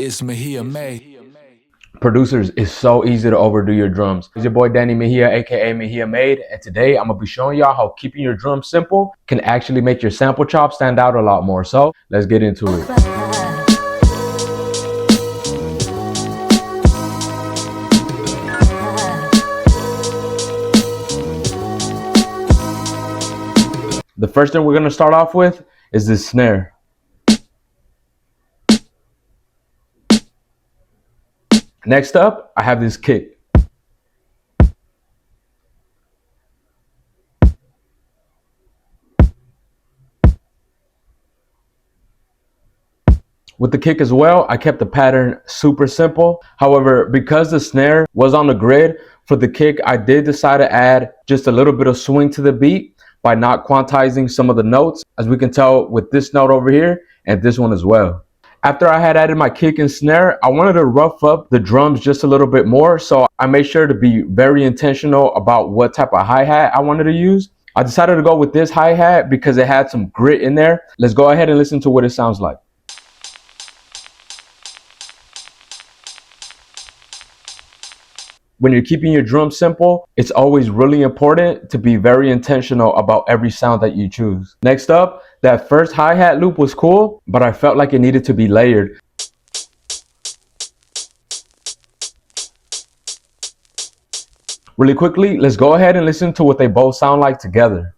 It's Mejia May. Producers, it's so easy to overdo your drums. It's your boy Danny Mejia, aka Mejia Made, and today I'm gonna be showing y'all how keeping your drums simple can actually make your sample chop stand out a lot more. So let's get into it. The first thing we're gonna start off with is this snare. Next up, I have this kick. With the kick as well, I kept the pattern super simple. However, because the snare was on the grid, for the kick, I did decide to add just a little bit of swing to the beat by not quantizing some of the notes, as we can tell with this note over here and this one as well. After I had added my kick and snare, I wanted to rough up the drums just a little bit more, so I made sure to be very intentional about what type of hi-hat I wanted to use. I decided to go with this hi-hat because it had some grit in there. Let's go ahead and listen to what it sounds like. When you're keeping your drums simple, it's always really important to be very intentional about every sound that you choose. Next up, that first hi-hat loop was cool, but I felt like it needed to be layered. Really quickly, let's go ahead and listen to what they both sound like together.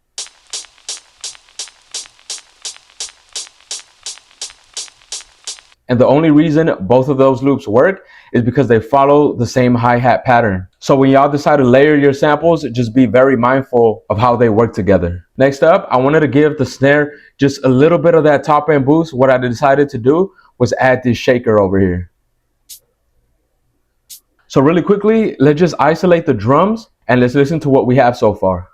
And the only reason both of those loops work is because they follow the same hi-hat pattern. So when y'all decide to layer your samples, just be very mindful of how they work together. Next up, I wanted to give the snare just a little bit of that top end boost. What I decided to do was add this shaker over here. So really quickly, let's just isolate the drums and let's listen to what we have so far.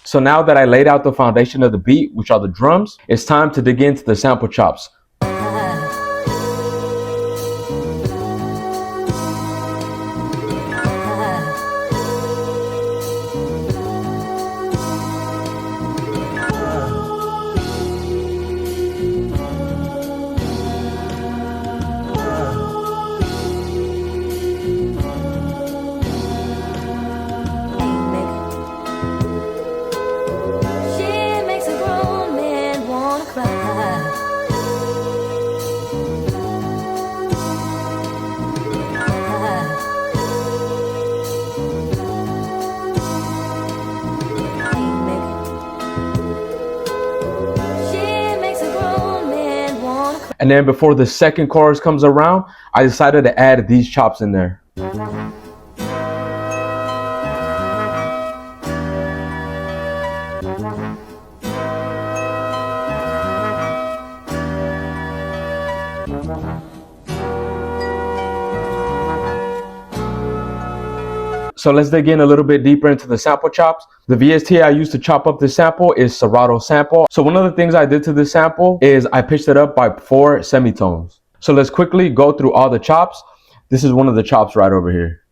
So now that I laid out the foundation of the beat, which are the drums, it's time to dig into the sample chops. And then before the second chorus comes around, I decided to add these chops in there. So let's dig in a little bit deeper into the sample chops. The VST I used to chop up this sample is Serato sample. So one of the things I did to this sample is I pitched it up by 4 semitones. So let's quickly go through all the chops. This is one of the chops right over here.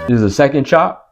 This is the second chop.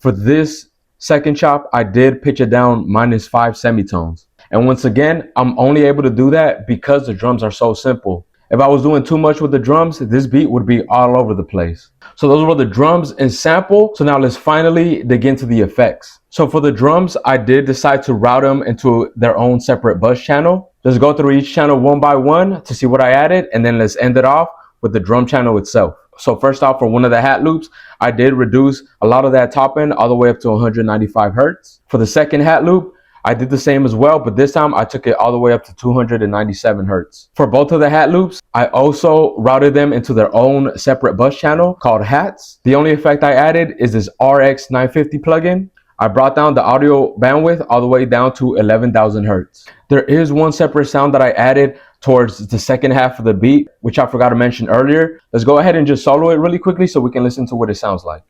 For this second chop, I did pitch it down -5 semitones. And once again, I'm only able to do that because the drums are so simple. If I was doing too much with the drums, this beat would be all over the place. So those were the drums and sample. So now let's finally dig into the effects. So for the drums, I did decide to route them into their own separate bus channel. Let's go through each channel one by one to see what I added, and then let's end it off with the drum channel itself. So first off, for one of the hat loops, I did reduce a lot of that top end all the way up to 195 hertz. For the second hat loop, I did the same as well, but this time I took it all the way up to 297 hertz. For both of the hat loops, I also routed them into their own separate bus channel called hats. The only effect I added is this RX 950 plugin. I brought down the audio bandwidth all the way down to 11,000 hertz. There is one separate sound that I added towards the second half of the beat, which I forgot to mention earlier. Let's go ahead and just solo it really quickly so we can listen to what it sounds like.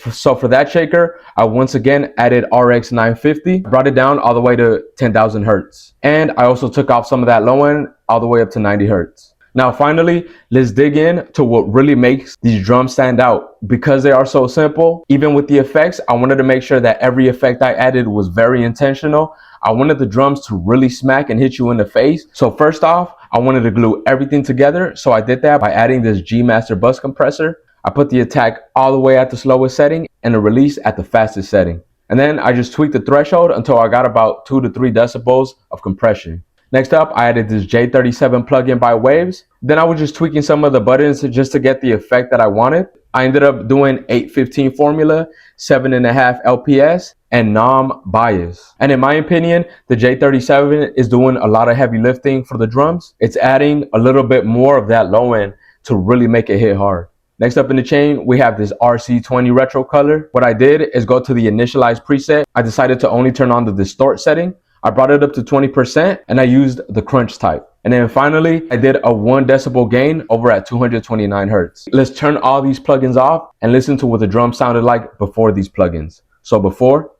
So for that shaker, I once again added RX 950, brought it down all the way to 10,000 hertz. And I also took off some of that low end all the way up to 90 hertz. Now finally, let's dig in to what really makes these drums stand out. Because they are so simple, even with the effects, I wanted to make sure that every effect I added was very intentional. I wanted the drums to really smack and hit you in the face. So first off, I wanted to glue everything together. So I did that by adding this G Master bus compressor. I put the attack all the way at the slowest setting and the release at the fastest setting. And then I just tweaked the threshold until I got about 2 to 3 decibels of compression. Next up, I added this J37 plugin by Waves. Then I was just tweaking some of the buttons just to get the effect that I wanted. I ended up doing 815 formula, 7.5 LPS, and NOM bias. And in my opinion, the J37 is doing a lot of heavy lifting for the drums. It's adding a little bit more of that low end to really make it hit hard. Next up in the chain, we have this RC20 retro color. What I did is go to the initialize preset. I decided to only turn on the distort setting. I brought it up to 20% and I used the crunch type. And then finally, I did a 1 decibel gain over at 229 hertz. Let's turn all these plugins off and listen to what the drum sounded like before these plugins. So before,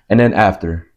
and then after.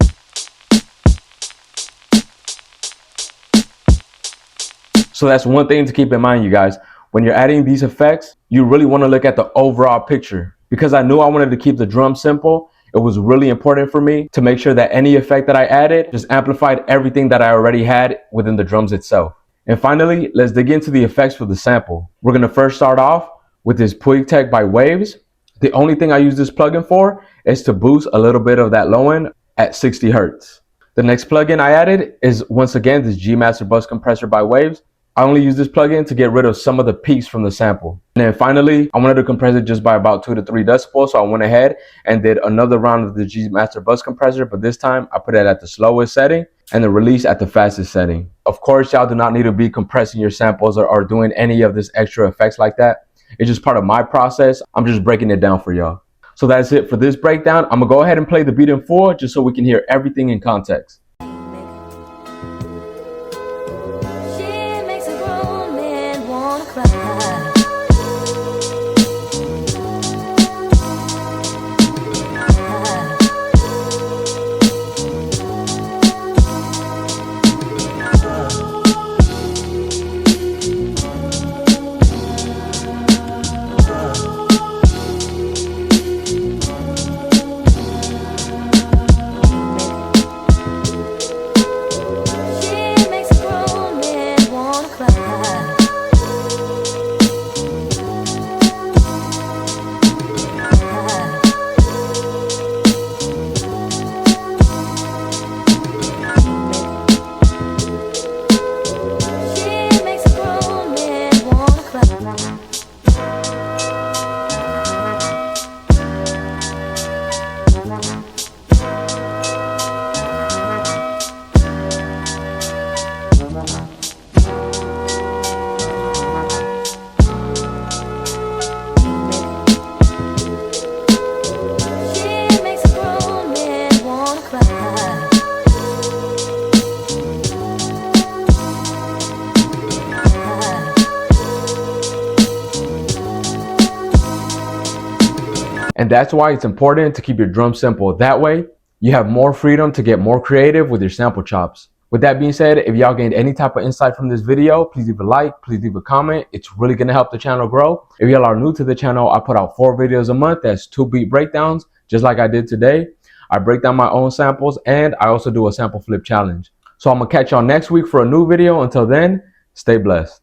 So that's one thing to keep in mind, you guys. When you're adding these effects, you really want to look at the overall picture. Because I knew I wanted to keep the drum simple, it was really important for me to make sure that any effect that I added just amplified everything that I already had within the drums itself. And finally, let's dig into the effects for the sample. We're going to first start off with this Puig Tech by Waves. The only thing I use this plugin for is to boost a little bit of that low end at 60 hertz. The next plugin I added is once again this G Master bus compressor by Waves. I only use this plugin to get rid of some of the peaks from the sample. And then finally, I wanted to compress it just by about 2 to 3 decibels. So I went ahead and did another round of the G Master bus compressor, but this time I put it at the slowest setting and the release at the fastest setting. Of course, y'all do not need to be compressing your samples or doing any of this extra effects like that. It's just part of my process. I'm just breaking it down for y'all. So that's it for this breakdown. I'm gonna go ahead and play the beat in full just so we can hear everything in context. And that's why it's important to keep your drum simple. That way, you have more freedom to get more creative with your sample chops. With that being said, if y'all gained any type of insight from this video, please leave a like, please leave a comment. It's really gonna help the channel grow. If y'all are new to the channel, I put out 4 videos a month. That's 2 beat breakdowns, just like I did today. I break down my own samples and I also do a sample flip challenge. So I'm gonna catch y'all next week for a new video. Until then, stay blessed.